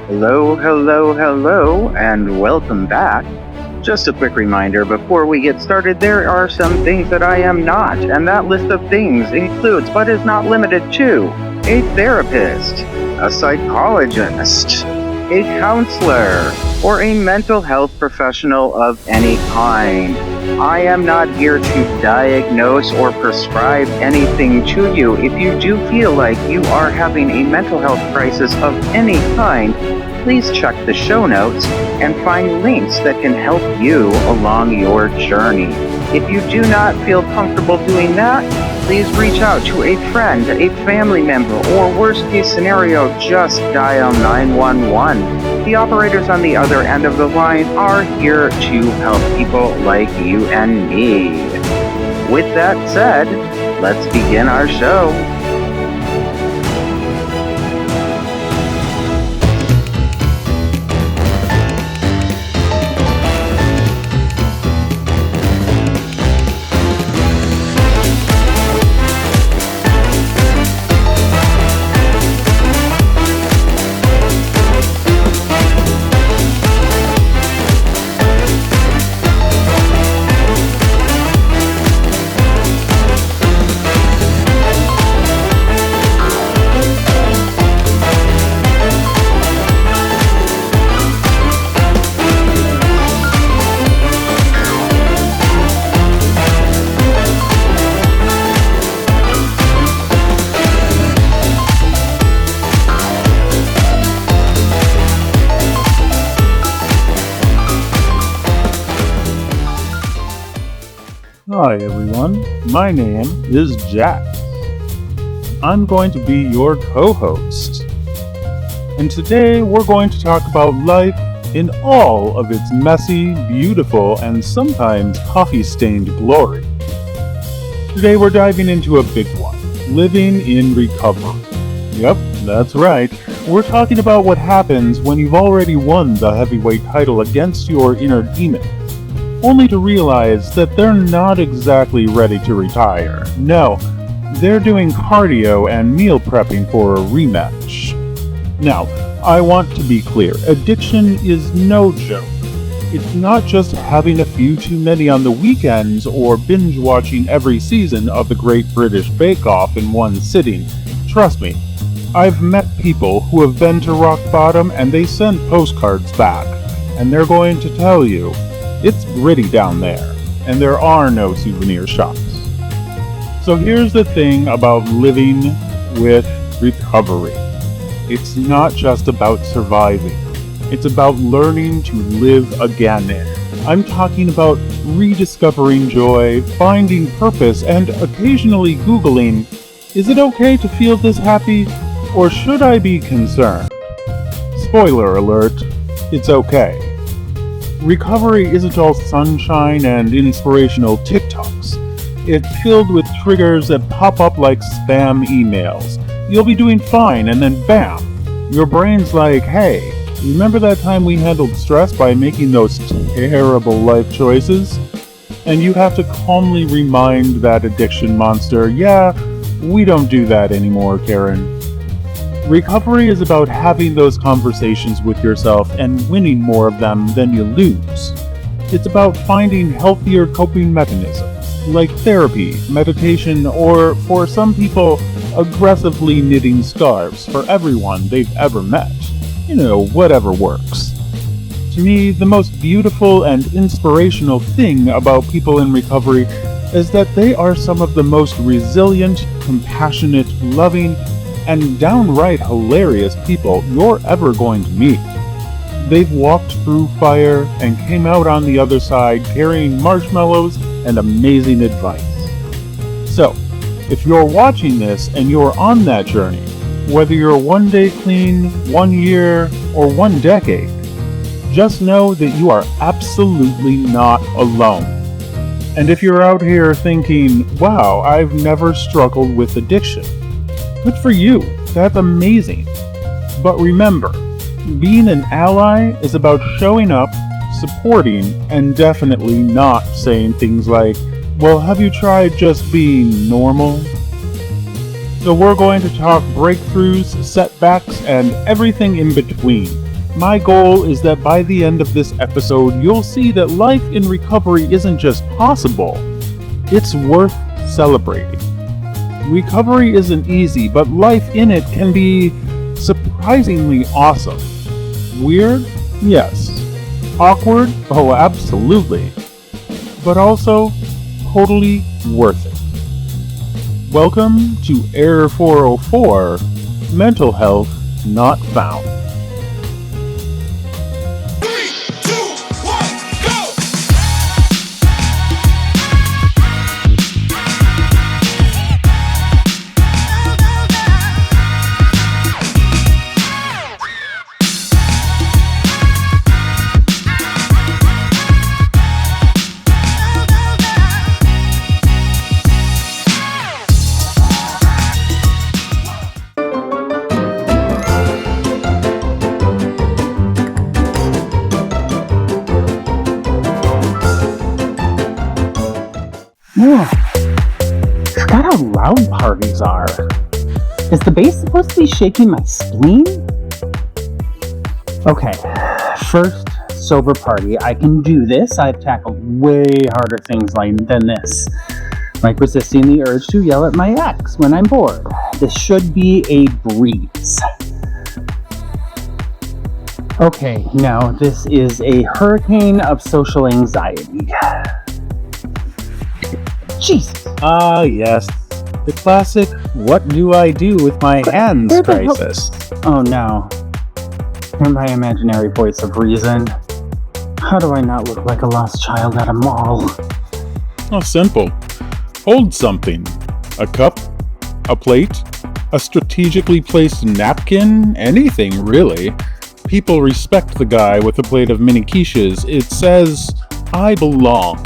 Hello, hello, hello, and welcome back. Just a quick reminder before we get started, there are some things that I am not, and that list of things includes, but is not limited to, a therapist, a psychologist, a counselor, or a mental health professional of any kind. I am not here to diagnose or prescribe anything to you. If you do feel like you are having a mental health crisis of any kind, please check the show notes and find links that can help you along your journey. If you do not feel comfortable doing that, please reach out to a friend, a family member, or worst case scenario, just dial 911. The operators on the other end of the line are here to help people like you and me. With that said, let's begin our show. Hi everyone, my name is Jack. I'm going to be your co-host. And today we're going to talk about life in all of its messy, beautiful, and sometimes coffee-stained glory. Today we're diving into a big one, living in recovery. Yep, that's right. We're talking about what happens when you've already won the heavyweight title against your inner demon, only to realize that they're not exactly ready to retire. No, they're doing cardio and meal prepping for a rematch. Now, I want to be clear, addiction is no joke. It's not just having a few too many on the weekends or binge watching every season of the Great British Bake Off in one sitting. Trust me, I've met people who have been to rock bottom and they send postcards back, and they're going to tell you, it's gritty down there, and there are no souvenir shops. So here's the thing about living with recovery. It's not just about surviving. It's about learning to live again. I'm talking about rediscovering joy, finding purpose, and occasionally Googling, is it okay to feel this happy, or should I be concerned? Spoiler alert, it's okay. Recovery isn't all sunshine and inspirational TikToks. It's filled with triggers that pop up like spam emails. You'll be doing fine, and then bam! Your brain's like, hey, remember that time we handled stress by making those terrible life choices? And you have to calmly remind that addiction monster, yeah, we don't do that anymore, Karen. Recovery is about having those conversations with yourself and winning more of them than you lose. It's about finding healthier coping mechanisms, like therapy, meditation, or, for some people, aggressively knitting scarves for everyone they've ever met. You know, whatever works. To me, the most beautiful and inspirational thing about people in recovery is that they are some of the most resilient, compassionate, loving, and downright hilarious people you're ever going to meet. They've walked through fire and came out on the other side carrying marshmallows and amazing advice. So, if you're watching this and you're on that journey, whether you're one day clean, 1 year, or 1 decade, just know that you are absolutely not alone. And if you're out here thinking, wow, I've never struggled with addiction, good for you, that's amazing. But remember, being an ally is about showing up, supporting, and definitely not saying things like, well, have you tried just being normal? So we're going to talk breakthroughs, setbacks, and everything in between. My goal is that by the end of this episode, you'll see that life in recovery isn't just possible, it's worth celebrating. Recovery isn't easy, but life in it can be surprisingly awesome. Weird? Yes. Awkward? Oh, absolutely. But also, totally worth it. Welcome to Error 404, Mental Health Not Found. Whoa, forgot how loud parties are. Is the bass supposed to be shaking my spleen? Okay, first sober party. I can do this. I've tackled way harder things than this. Like resisting the urge to yell at my ex when I'm bored. This should be a breeze. Okay, now this is a hurricane of social anxiety. Jesus. Ah, yes. The classic, what do I do with my hands crisis. Oh no. You're my imaginary voice of reason. How do I not look like a lost child at a mall? Oh, simple. Hold something. A cup, a plate, a strategically placed napkin, anything really. People respect the guy with a plate of mini quiches. It says, I belong.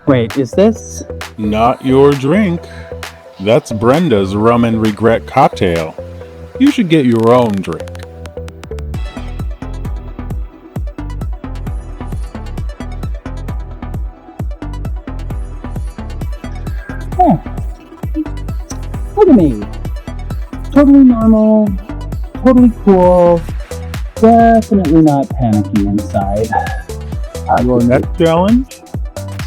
Wait, is this? Not your drink. That's Brenda's rum and regret cocktail. You should get your own drink. Oh. Look at me. Totally normal. Totally cool. Definitely not panicky inside. Your next challenge?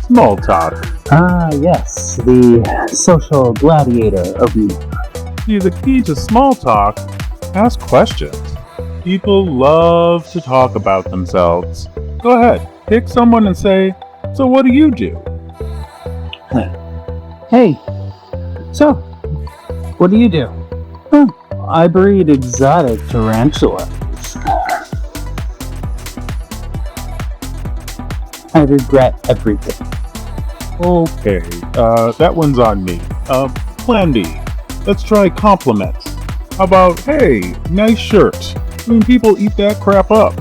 Small talk. Ah, yes. The social gladiator of me. See, the key to small talk, ask questions. People love to talk about themselves. Go ahead, pick someone and say, so what do you do? Hey, so, what do you do? Oh, I breed exotic tarantulas. I regret everything. Okay, that one's on me. Plan B. Let's try compliments. How about, hey, nice shirt? I mean, people eat that crap up.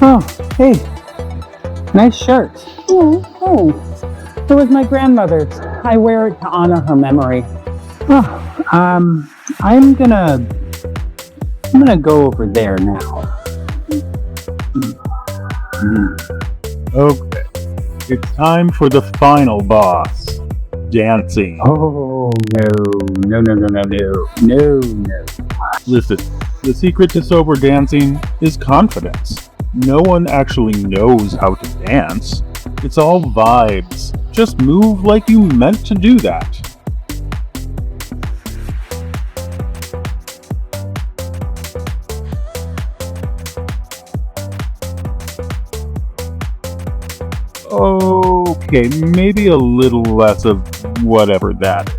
Oh, hey, nice shirt. Oh, it was my grandmother's. I wear it to honor her memory. Oh, I'm gonna go over there now. Okay, it's time for the final boss. Dancing. Oh, no. Listen, the secret to sober dancing is confidence. No one actually knows how to dance. It's all vibes. Just move like you meant to do that. Okay, maybe a little less of whatever that is.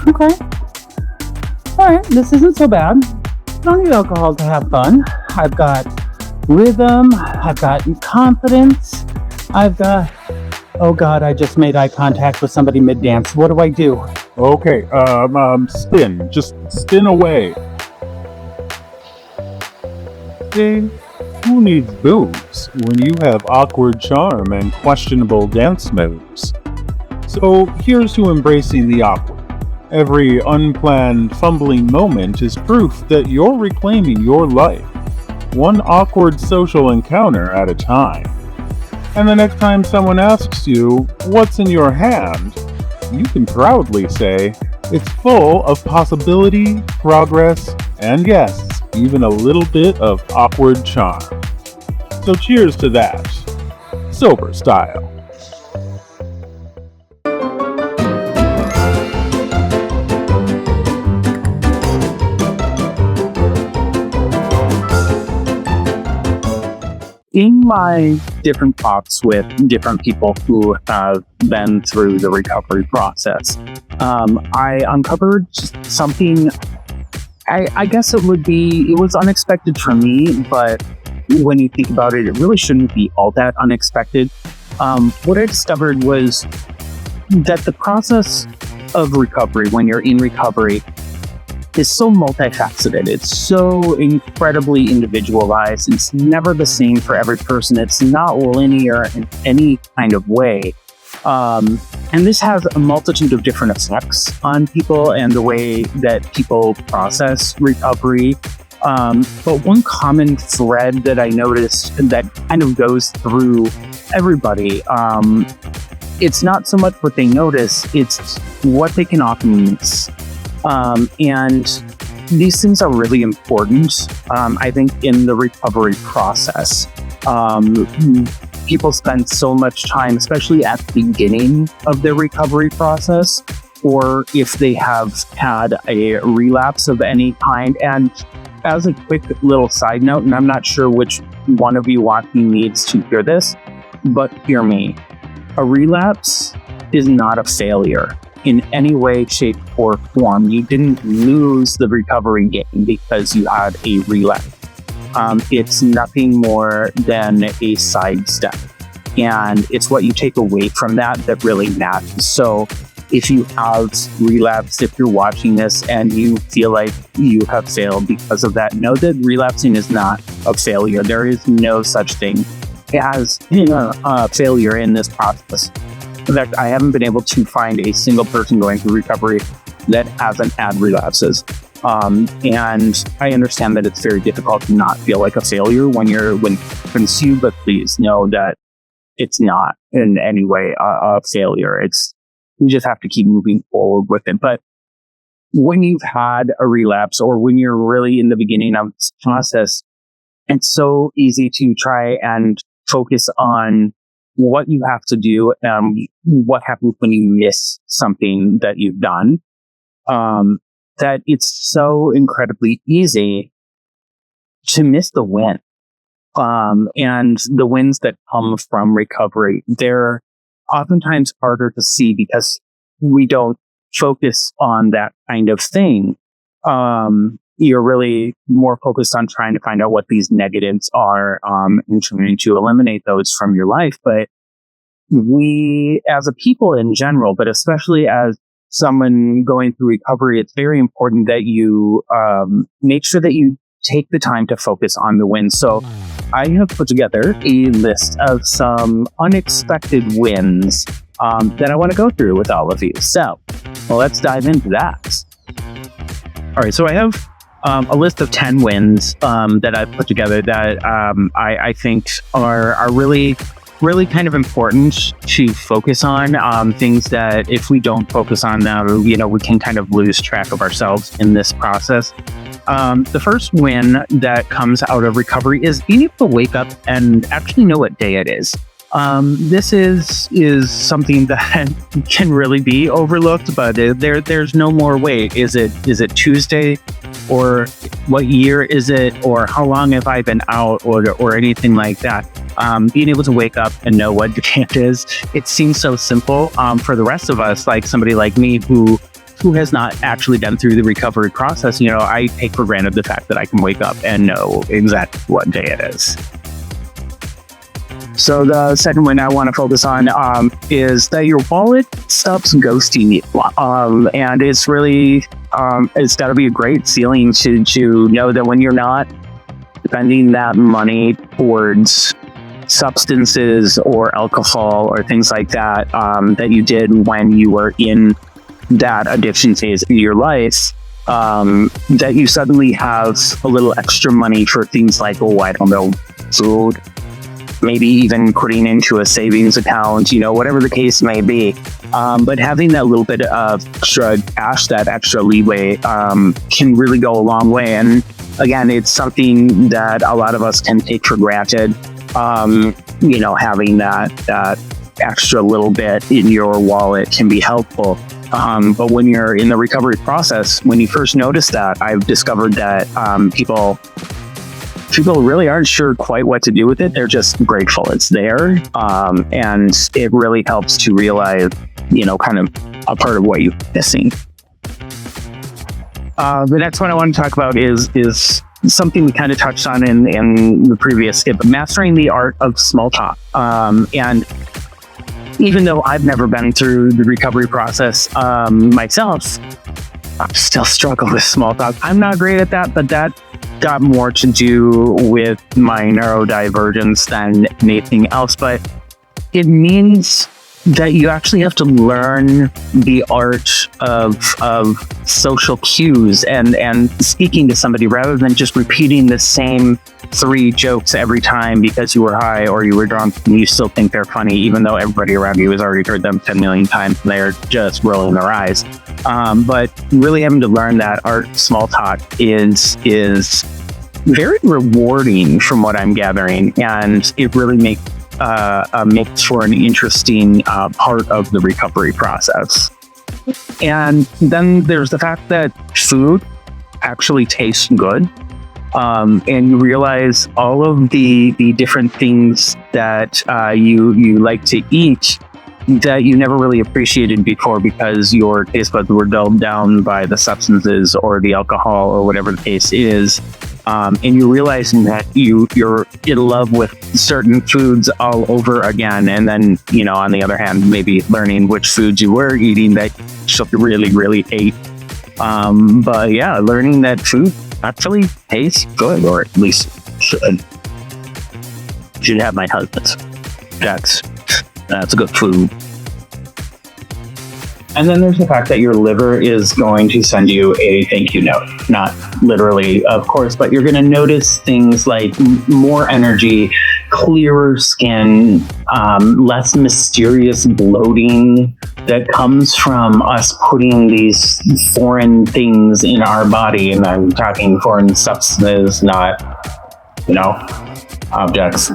Okay. Alright, this isn't so bad. I don't need alcohol to have fun. I've got rhythm, I've got confidence, I've got... Oh god, I just made eye contact with somebody mid-dance. What do I do? Okay, spin. Just spin away. Hey, who needs booze when you have awkward charm and questionable dance moves? So here's to embracing the awkward. Every unplanned, fumbling moment is proof that you're reclaiming your life, one awkward social encounter at a time. And the next time someone asks you, what's in your hand? You can proudly say, it's full of possibility, progress, and yes, even a little bit of awkward charm. So cheers to that. Sober style. In my different talks with different people who have been through the recovery process, I uncovered something. I guess it was unexpected for me, but when you think about it, it really shouldn't be all that unexpected. What I discovered was that the process of recovery, when you're in recovery, is so multifaceted. It's so incredibly individualized. It's never the same for every person. It's not linear in any kind of way. And this has a multitude of different effects on people and the way that people process recovery. But one common thread that I noticed that kind of goes through everybody, it's not so much what they notice, it's what they can often miss. And these things are really important, I think, in the recovery process. People spend so much time, especially at the beginning of their recovery process, or if they have had a relapse of any kind. And as a quick little side note, and I'm not sure which one of you watching needs to hear this, but hear me. A relapse is not a failure in any way, shape, or form. You didn't lose the recovery game because you had a relapse. It's nothing more than a sidestep. And it's what you take away from that that really matters. So if you have relapsed, if you're watching this and you feel like you have failed because of that, know that relapsing is not a failure. There is no such thing as failure in this process. In fact, I haven't been able to find a single person going through recovery that hasn't had relapses. And I understand that it's very difficult to not feel like a failure when you're you, but please know that it's not in any way a failure. You just have to keep moving forward with it. But when you've had a relapse or when you're really in the beginning of this process, it's so easy to try and focus on what you have to do, what happens when you miss something that you've done, that it's so incredibly easy to miss the win. And the wins that come from recovery, they're oftentimes harder to see because we don't focus on that kind of thing. You're really more focused on trying to find out what these negatives are, and trying to eliminate those from your life. But we, as a people in general, but especially as someone going through recovery, it's very important that you make sure that you take the time to focus on the wins. So I have put together a list of some unexpected wins that I want to go through with all of you. So let's dive into that. All right, so I have a list of 10 wins that I've put together that I think are really kind of important to focus on, things that if we don't focus on them, we can kind of lose track of ourselves in this process. The first win that comes out of recovery is being able to wake up and actually know what day it is. This is something that can really be overlooked, but there's no more wait. Is it Tuesday, or what year is it, or how long have I been out, or anything like that? Being able to wake up and know what day it is, it seems so simple. For the rest of us, like somebody like me who has not actually been through the recovery process, I take for granted the fact that I can wake up and know exactly what day it is. So the second one I want to focus on is that your wallet stops ghosting you. And it's really, it's got to be a great feeling to know that when you're not spending that money towards substances or alcohol or things like that, that you did when you were in that addiction phase of your life, that you suddenly have a little extra money for things like, I don't know, food, maybe even putting into a savings account, whatever the case may be. But having that little bit of extra cash, that extra leeway, can really go a long way. And again, it's something that a lot of us can take for granted. Having that extra little bit in your wallet can be helpful. But when you're in the recovery process, when you first notice that, I've discovered that people really aren't sure quite what to do with it. They're just grateful it's there. And it really helps to realize, kind of a part of what you're missing. The next one I want to talk about is something we kind of touched on in the previous skip, mastering the art of small talk. And even though I've never been through the recovery process myself, I still struggle with small talk. I'm not great at that, but that got more to do with my neurodivergence than anything else. But it means that you actually have to learn the art of social cues and speaking to somebody rather than just repeating the same 3 jokes every time because you were high or you were drunk and you still think they're funny, even though everybody around you has already heard them 10 million times and they're just rolling their eyes. But really having to learn that art small talk is very rewarding from what I'm gathering, and it really makes for an interesting part of the recovery process. And then there's the fact that food actually tastes good. And you realize all of the different things that you like to eat that you never really appreciated before because your taste buds were dulled down by the substances or the alcohol or whatever the case is. And you're realizing that you're in love with certain foods all over again. And then, on the other hand, maybe learning which foods you were eating that you really, really hate. But yeah, learning that food actually tastes good, or at least should have my husband's. That's a good food. And then there's the fact that your liver is going to send you a thank you note. Not literally, of course, but you're going to notice things like more energy, clearer skin, less mysterious bloating that comes from us putting these foreign things in our body. And I'm talking foreign substances, not, objects.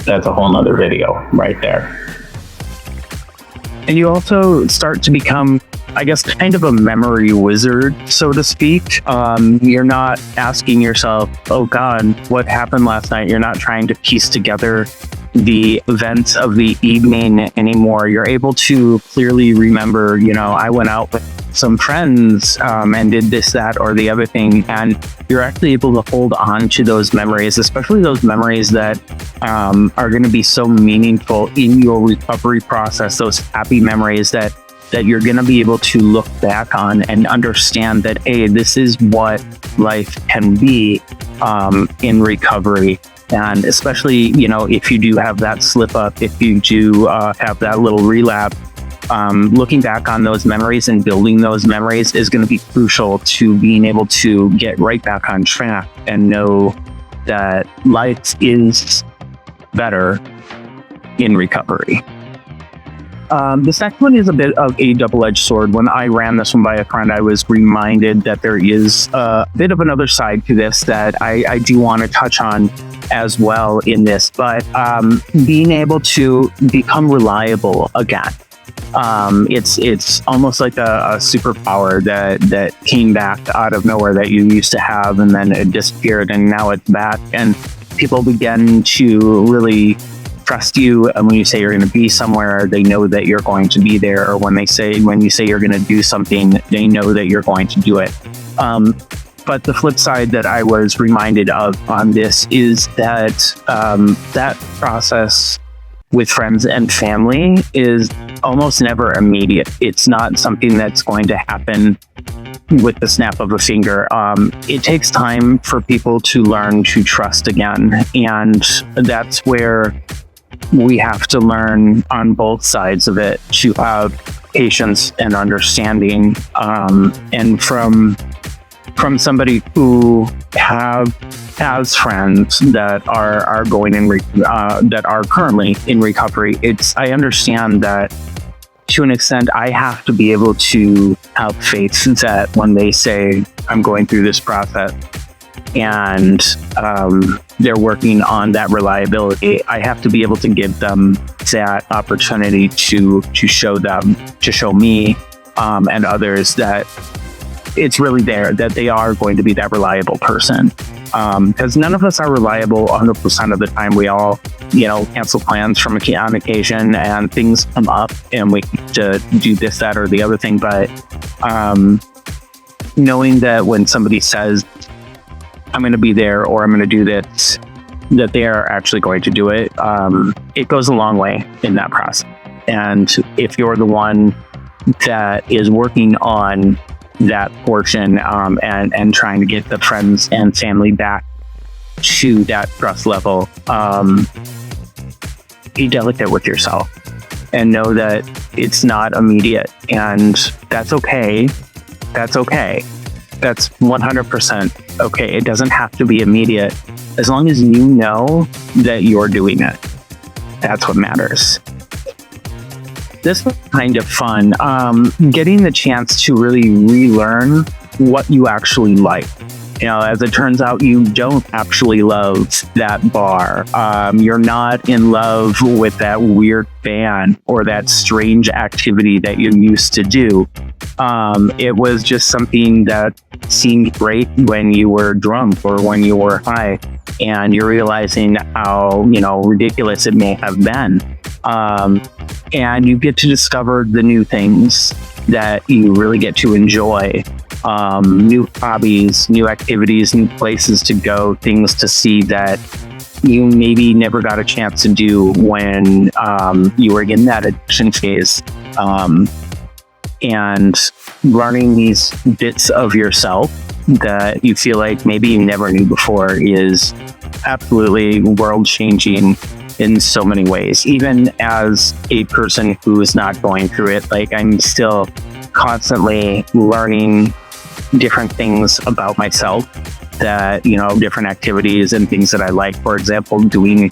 That's a whole nother video right there. And you also start to become, I guess, kind of a memory wizard, so to speak. You're not asking yourself, oh God, what happened last night? You're not trying to piece together the events of the evening anymore. You're able to clearly remember, I went out with some friends and did this, that, or the other thing. And you're actually able to hold on to those memories, especially those memories that are going to be so meaningful in your recovery process, those happy memories that you're going to be able to look back on and understand that, hey, this is what life can be in recovery. And especially, if you do have that slip up, if you do have that little relapse, looking back on those memories and building those memories is going to be crucial to being able to get right back on track and know that life is better in recovery. The second one is a bit of a double-edged sword. When I ran this one by a friend, I was reminded that there is a bit of another side to this that I do want to touch on as well in this, but being able to become reliable again. It's almost like a superpower that came back out of nowhere that you used to have, and then it disappeared, and now it's back, and people begin to really trust you. And when you say you're going to be somewhere, they know that you're going to be there. Or when you say you're going to do something, they know that you're going to do it. But the flip side that I was reminded of on this is that that process with friends and family is almost never immediate. It's not something that's going to happen with the snap of a finger. It takes time for people to learn to trust again. And that's where we have to learn on both sides of it to have patience and understanding. And from from somebody who has friends that are going in that are currently in recovery. I understand that to an extent I have to be able to have faith that when they say I'm going through this process and they're working on that reliability, I have to be able to give them that opportunity to show me and others that it's really there, that they are going to be that reliable person. Because none of us are reliable 100% of the time. We all, cancel plans on occasion, and things come up and we have to do this, that, or the other thing. But knowing that when somebody says, I'm going to be there or I'm going to do this, that they are actually going to do it, it goes a long way in that process. And if you're the one that is working on that portion and trying to get the friends and family back to that trust level, be delicate with yourself and know that it's not immediate, and that's okay. That's 100% okay. It doesn't have to be immediate as long as you know that you're doing it. That's what matters. This was kind of fun, getting the chance to really relearn what you actually like. As it turns out, you don't actually love that bar. You're not in love with that weird band or that strange activity that you used to do. It was just something that seemed great when you were drunk or when you were high, and you're realizing how, ridiculous it may have been. And you get to discover the new things that you really get to enjoy. New hobbies, new activities, new places to go, things to see that you maybe never got a chance to do when you were in that addiction phase. And learning these bits of yourself that you feel like maybe you never knew before is absolutely world-changing in so many ways. Even as a person who is not going through it, I'm still constantly learning different things about myself, that, different activities and things that I like. For example, doing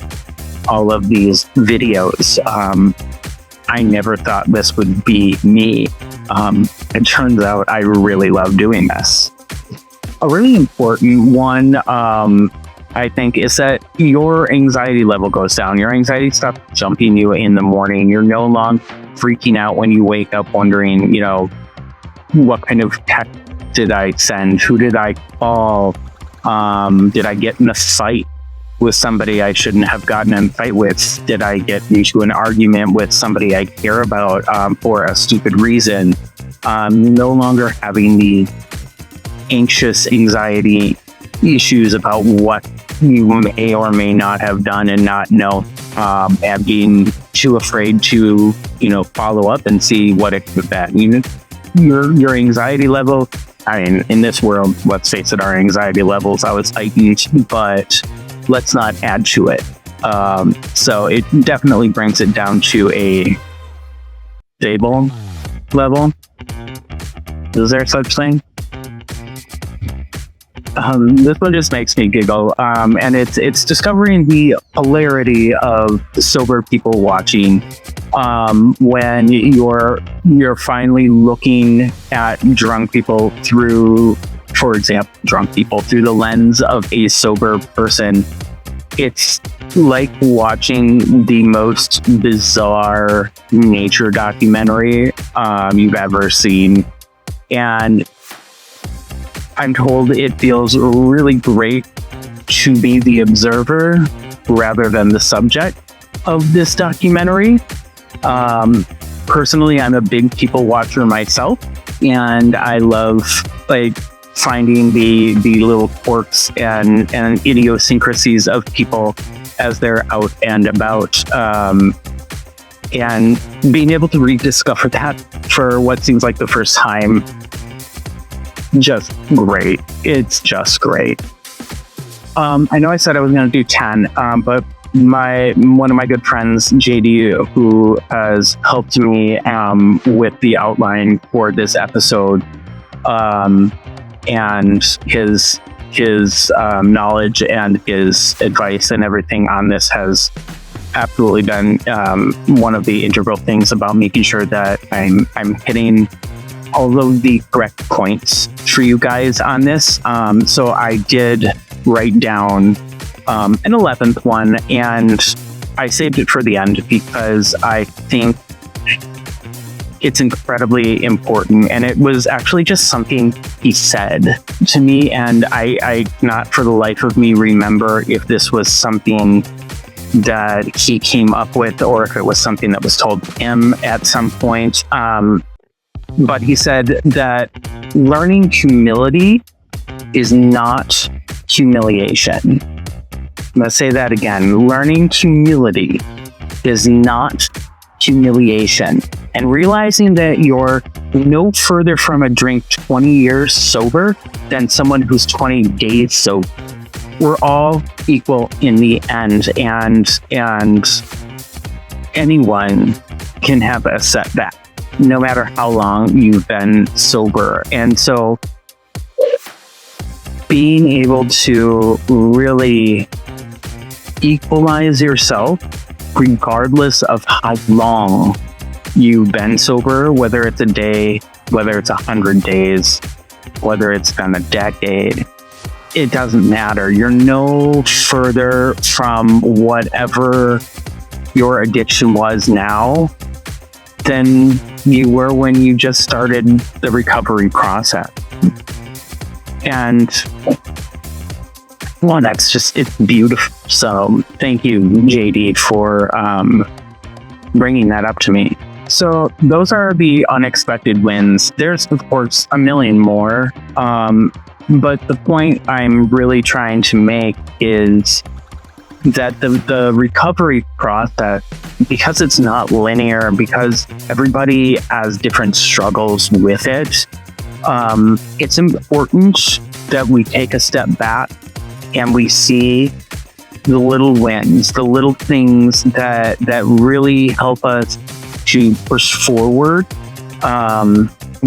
all of these videos. I never thought this would be me. It turns out I really love doing this. A really important one, I think, is that your anxiety level goes down. Your anxiety stops jumping you in the morning. You're no longer freaking out when you wake up wondering, what kind of text did I send? Who did I call? Did I get in a fight with somebody I shouldn't have gotten in a fight with? Did I get into an argument with somebody I care about for a stupid reason? No longer having the anxious anxiety issues about what you may or may not have done and not know, and being too afraid to, follow up and see what it could be. Your anxiety level, in this world, let's face it, our anxiety levels always heightened, but let's not add to it. So it definitely brings it down to a stable level. Is there such thing? This one just makes me giggle, and it's discovering the hilarity of sober people watching when you're finally looking at drunk people through, for example, through the lens of a sober person. It's like watching the most bizarre nature documentary you've ever seen, and I'm told it feels really great to be the observer rather than the subject of this documentary. Personally, I'm a big people watcher myself, and I love finding the little quirks and idiosyncrasies of people as they're out and about, and being able to rediscover that for what seems like the first time. Just great. It's just great. I know I said I was going to do 10, but one of my good friends, JD, who has helped me with the outline for this episode, and his knowledge and his advice and everything on this has absolutely been one of the integral things about making sure that I'm hitting all of the correct points for you guys on this. So I did write down an 11th one, and I saved it for the end because I think it's incredibly important. And it was actually just something he said to me, and I not for the life of me remember if this was something that he came up with or if it was something that was told to him at some point. But he said that learning humility is not humiliation. I'm going to say that again. Learning humility is not humiliation. And realizing that you're no further from a drink 20 years sober than someone who's 20 days sober. We're all equal in the end, and anyone can have a setback, no matter how long you've been sober. And so being able to really equalize yourself, regardless of how long you've been sober, whether it's a day, whether it's 100 days, whether it's been a decade, it doesn't matter. You're no further from whatever your addiction was now than you were when you just started the recovery process. And well, it's beautiful. So thank you, JD, for bringing that up to me. So those are the unexpected wins. There's, of course, a million more. But the point I'm really trying to make is that the recovery process, because it's not linear, because everybody has different struggles with it, it's important that we take a step back and we see the little wins, the little things that really help us to push forward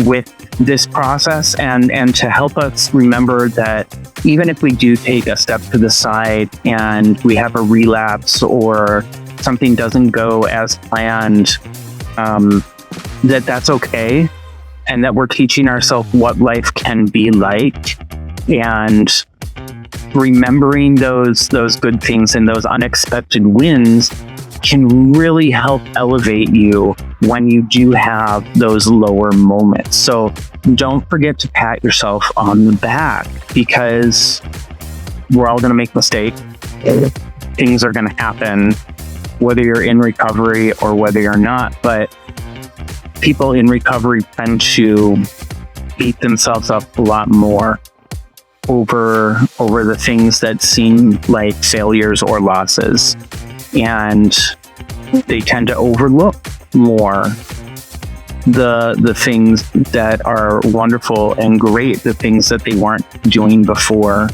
with this process, and to help us remember that even if we do take a step to the side and we have a relapse or something doesn't go as planned, that's okay, and that we're teaching ourselves what life can be like, and remembering those good things and those unexpected wins can really help elevate you when you do have those lower moments. So don't forget to pat yourself on the back, because we're all going to make mistakes. Things are going to happen, whether you're in recovery or whether you're not. But people in recovery tend to beat themselves up a lot more over the things that seem like failures or losses. And they tend to overlook more the things that are wonderful and great, the things that they weren't doing before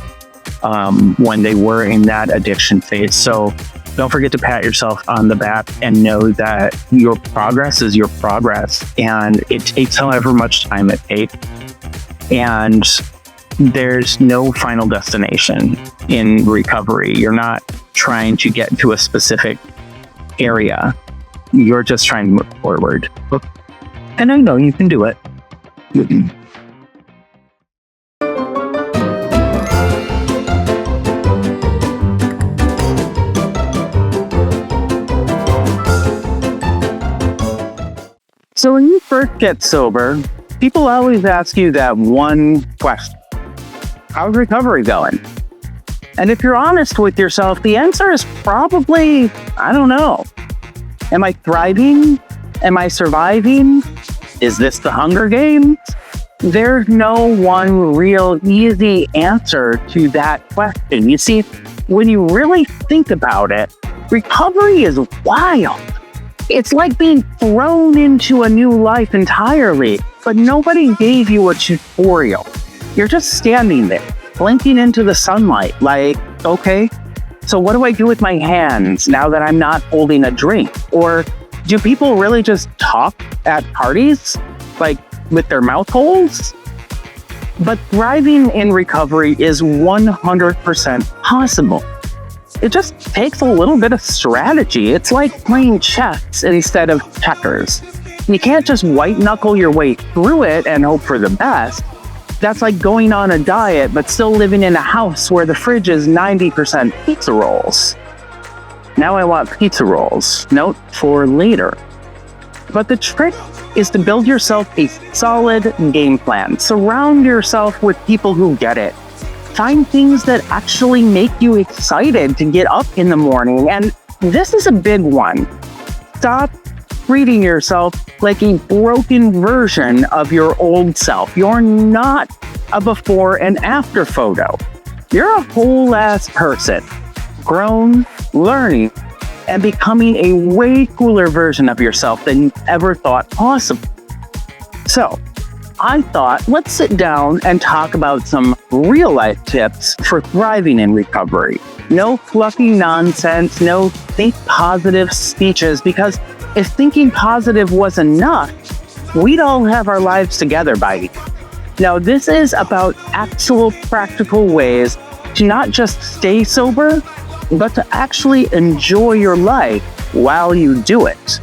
when they were in that addiction phase. So don't forget to pat yourself on the back and know that your progress is your progress, and it takes however much time it takes. And there's no final destination in recovery. You're not trying to get to a specific area. You're just trying to move forward. And I know you can do it. So when you first get sober, people always ask you that one question: how's recovery going? And if you're honest with yourself, the answer is probably, I don't know. Am I thriving? Am I surviving? Is this the Hunger Games? There's no one real easy answer to that question. You see, when you really think about it, recovery is wild. It's like being thrown into a new life entirely, but nobody gave you a tutorial. You're just standing there, blinking into the sunlight, like, okay, so what do I do with my hands now that I'm not holding a drink? Or do people really just talk at parties, like with their mouth holes? But thriving in recovery is 100% possible. It just takes a little bit of strategy. It's like playing chess instead of checkers. You can't just white knuckle your way through it and hope for the best. That's like going on a diet but still living in a house where the fridge is 90% pizza rolls. Now I want pizza rolls. Note for later. But the trick is to build yourself a solid game plan. Surround yourself with people who get it. Find things that actually make you excited to get up in the morning. And this is a big one. Stop treating yourself like a broken version of your old self. You're not a before and after photo. You're a whole ass person, grown, learning, and becoming a way cooler version of yourself than you ever thought possible. So, I thought, let's sit down and talk about some real life tips for thriving in recovery. No fluffy nonsense, no think positive speeches, because if thinking positive was enough, we'd all have our lives together by now. Now, this is about actual practical ways to not just stay sober, but to actually enjoy your life while you do it.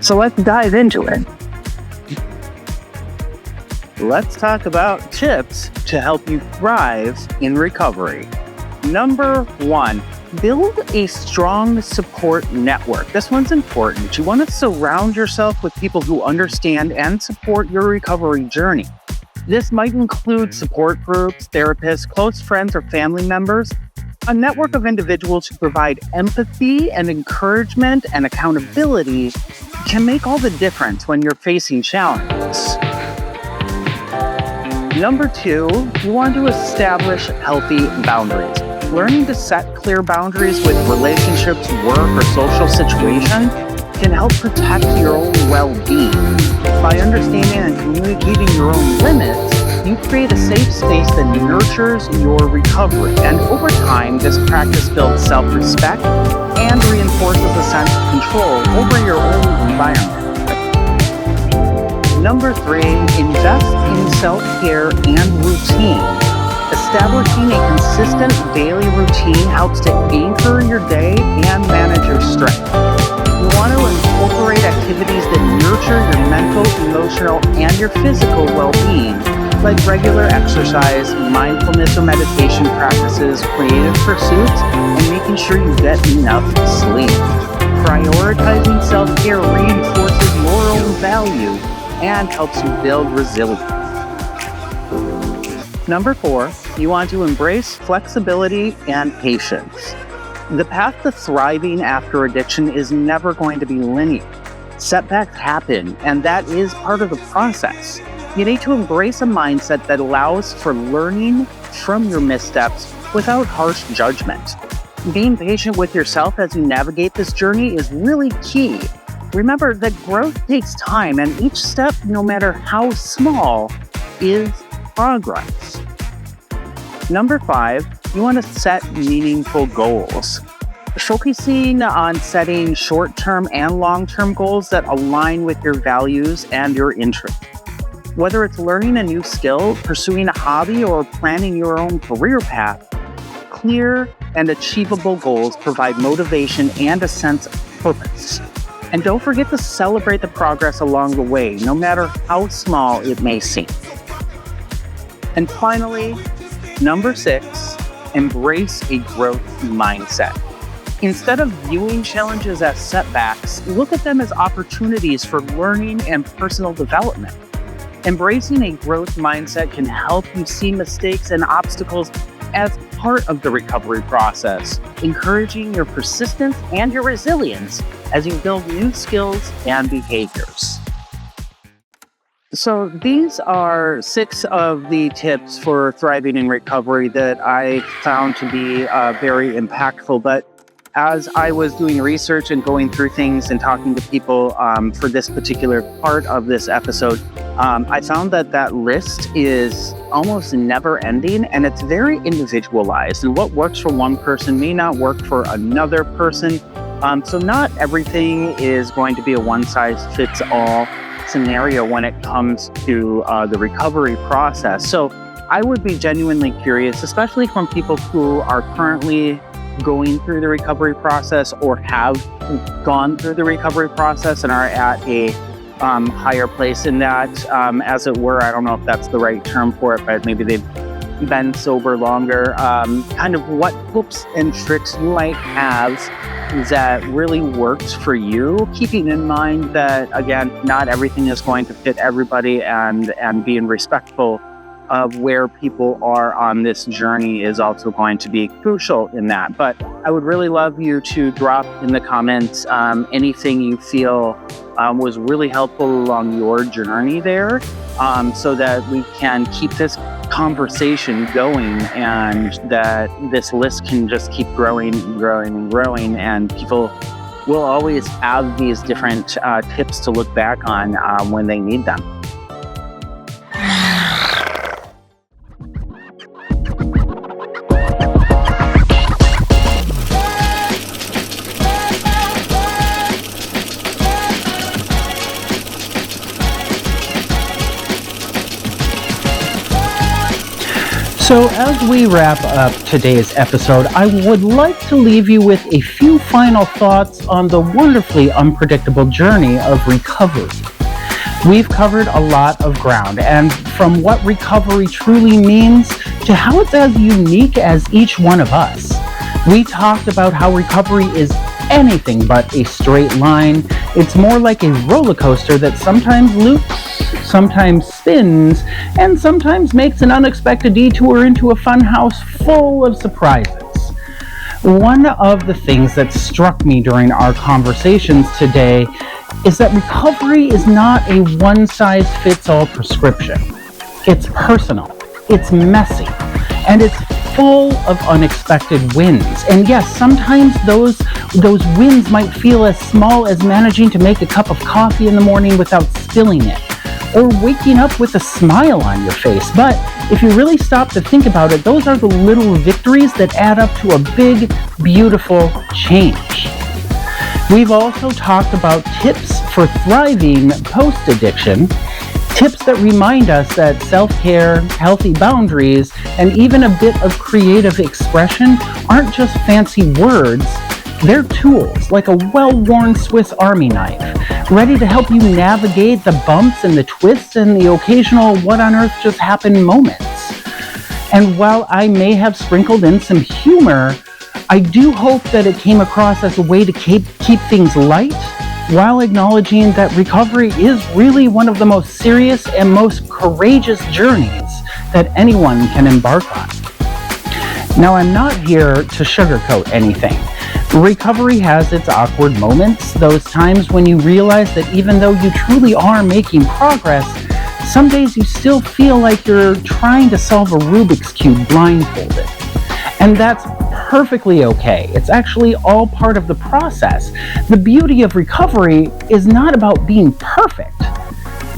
So let's dive into it. Let's talk about tips to help you thrive in recovery. Number 1, build a strong support network. This one's important. You want to surround yourself with people who understand and support your recovery journey. This might include support groups, therapists, close friends, or family members. A network of individuals who provide empathy and encouragement and accountability can make all the difference when you're facing challenges. Number 2, you want to establish healthy boundaries. Learning to set clear boundaries with relationships, work, or social situations can help protect your own well-being. By understanding and communicating your own limits, you create a safe space that nurtures your recovery. And over time, this practice builds self-respect and reinforces a sense of control over your own environment. Number 3, invest in self-care and routine. Establishing a consistent daily routine helps to anchor your day and manage your stress. You want to incorporate activities that nurture your mental, emotional, and your physical well-being, like regular exercise, mindfulness or meditation practices, creative pursuits, and making sure you get enough sleep. Prioritizing self-care reinforces your own value and helps you build resilience. Number 4, you want to embrace flexibility and patience. The path to thriving after addiction is never going to be linear. Setbacks happen, and that is part of the process. You need to embrace a mindset that allows for learning from your missteps without harsh judgment. Being patient with yourself as you navigate this journey is really key. Remember that growth takes time, and each step, no matter how small, is progress. Number 5, you want to set meaningful goals. Focusing on setting short-term and long-term goals that align with your values and your interests. Whether it's learning a new skill, pursuing a hobby, or planning your own career path, clear and achievable goals provide motivation and a sense of purpose. And don't forget to celebrate the progress along the way, no matter how small it may seem. And finally, number 6, embrace a growth mindset. Instead of viewing challenges as setbacks, look at them as opportunities for learning and personal development. Embracing a growth mindset can help you see mistakes and obstacles as part of the recovery process, encouraging your persistence and your resilience as you build new skills and behaviors. So these are 6 of the tips for thriving in recovery that I found to be very impactful. But as I was doing research and going through things and talking to people for this particular part of this episode, I found that list is almost never ending, and it's very individualized. And what works for one person may not work for another person. So not everything is going to be a one-size-fits-all. scenario when it comes to the recovery process. So I would be genuinely curious, especially from people who are currently going through the recovery process or have gone through the recovery process and are at a higher place in that, as it were. I don't know if that's the right term for it, but maybe they've been sober longer. Kind of what tips and tricks you might have that really works for you, keeping in mind that, again, not everything is going to fit everybody, and being respectful of where people are on this journey is also going to be crucial in that. But I would really love you to drop in the comments anything you feel was really helpful along your journey there, so that we can keep this conversation going and that this list can just keep growing and growing and growing, and people will always have these different tips to look back on when they need them. So as we wrap up today's episode, I would like to leave you with a few final thoughts on the wonderfully unpredictable journey of recovery. We've covered a lot of ground, and from what recovery truly means to how it's as unique as each one of us. We talked about how recovery is anything but a straight line. It's more like a roller coaster that sometimes loops, sometimes spins, and sometimes makes an unexpected detour into a fun house full of surprises. One of the things that struck me during our conversations today is that recovery is not a one-size-fits-all prescription. It's personal, it's messy, and it's full of unexpected wins. And yes, sometimes those wins might feel as small as managing to make a cup of coffee in the morning without spilling it, or waking up with a smile on your face. But if you really stop to think about it, those are the little victories that add up to a big, beautiful change. We've also talked about tips for thriving post-addiction, tips that remind us that self-care, healthy boundaries, and even a bit of creative expression aren't just fancy words. They're tools, like a well-worn Swiss Army knife, ready to help you navigate the bumps and the twists and the occasional what on earth just happened moments. And while I may have sprinkled in some humor, I do hope that it came across as a way to keep things light, while acknowledging that recovery is really one of the most serious and most courageous journeys that anyone can embark on. Now, I'm not here to sugarcoat anything. Recovery has its awkward moments, those times when you realize that even though you truly are making progress, some days you still feel like you're trying to solve a Rubik's Cube blindfolded. And that's perfectly okay. It's actually all part of the process. The beauty of recovery is not about being perfect.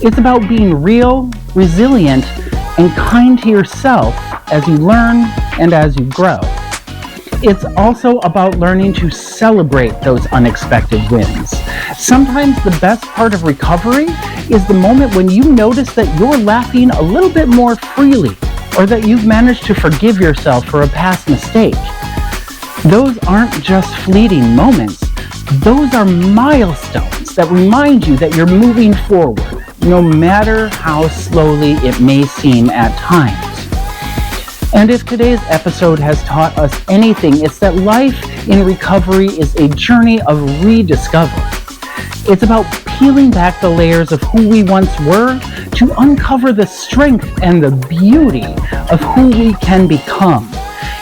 It's about being real, resilient, and kind to yourself as you learn and as you grow. It's also about learning to celebrate those unexpected wins. Sometimes the best part of recovery is the moment when you notice that you're laughing a little bit more freely, or that you've managed to forgive yourself for a past mistake. Those aren't just fleeting moments. Those are milestones that remind you that you're moving forward, no matter how slowly it may seem at times. And if today's episode has taught us anything, it's that life in recovery is a journey of rediscovery. It's about peeling back the layers of who we once were to uncover the strength and the beauty of who we can become.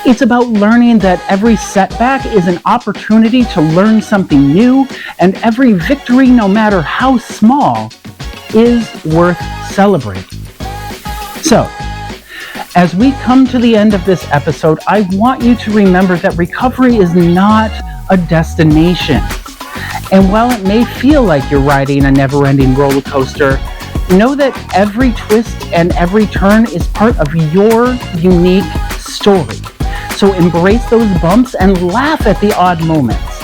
It's about learning that every setback is an opportunity to learn something new, and every victory, no matter how small, is worth celebrating. So, as we come to the end of this episode, I want you to remember that recovery is not a destination. And while it may feel like you're riding a never-ending roller coaster, know that every twist and every turn is part of your unique story. So embrace those bumps and laugh at the odd moments.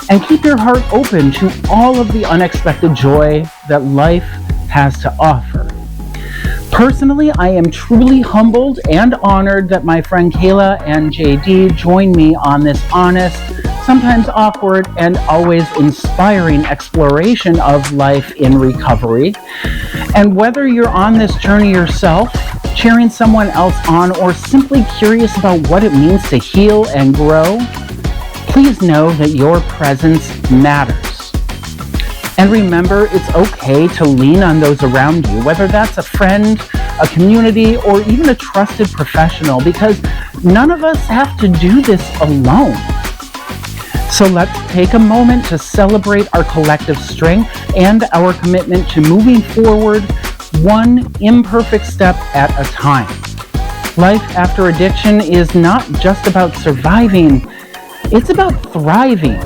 And keep your heart open to all of the unexpected joy that life has to offer. Personally, I am truly humbled and honored that my friend Kayla and JD join me on this honest, sometimes awkward, and always inspiring exploration of life in recovery. And whether you're on this journey yourself, cheering someone else on, or simply curious about what it means to heal and grow, please know that your presence matters. And remember, it's okay to lean on those around you, whether that's a friend, a community, or even a trusted professional, because none of us have to do this alone. So let's take a moment to celebrate our collective strength and our commitment to moving forward one imperfect step at a time. Life after addiction is not just about surviving, it's about thriving,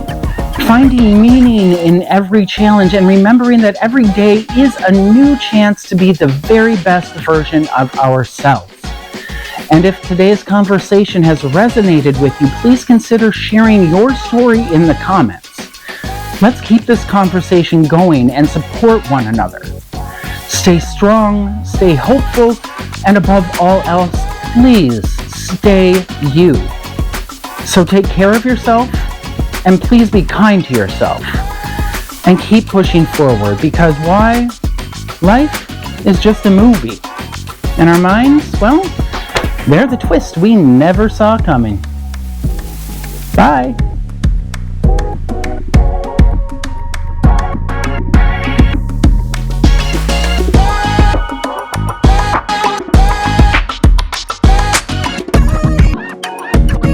finding meaning in every challenge, and remembering that every day is a new chance to be the very best version of ourselves. And if today's conversation has resonated with you, please consider sharing your story in the comments. Let's keep this conversation going and support one another. Stay strong, stay hopeful, and above all else, please stay you. So take care of yourself, and please be kind to yourself. And keep pushing forward, because why? Life is just a movie. And our minds, well, they're the twist we never saw coming. Bye.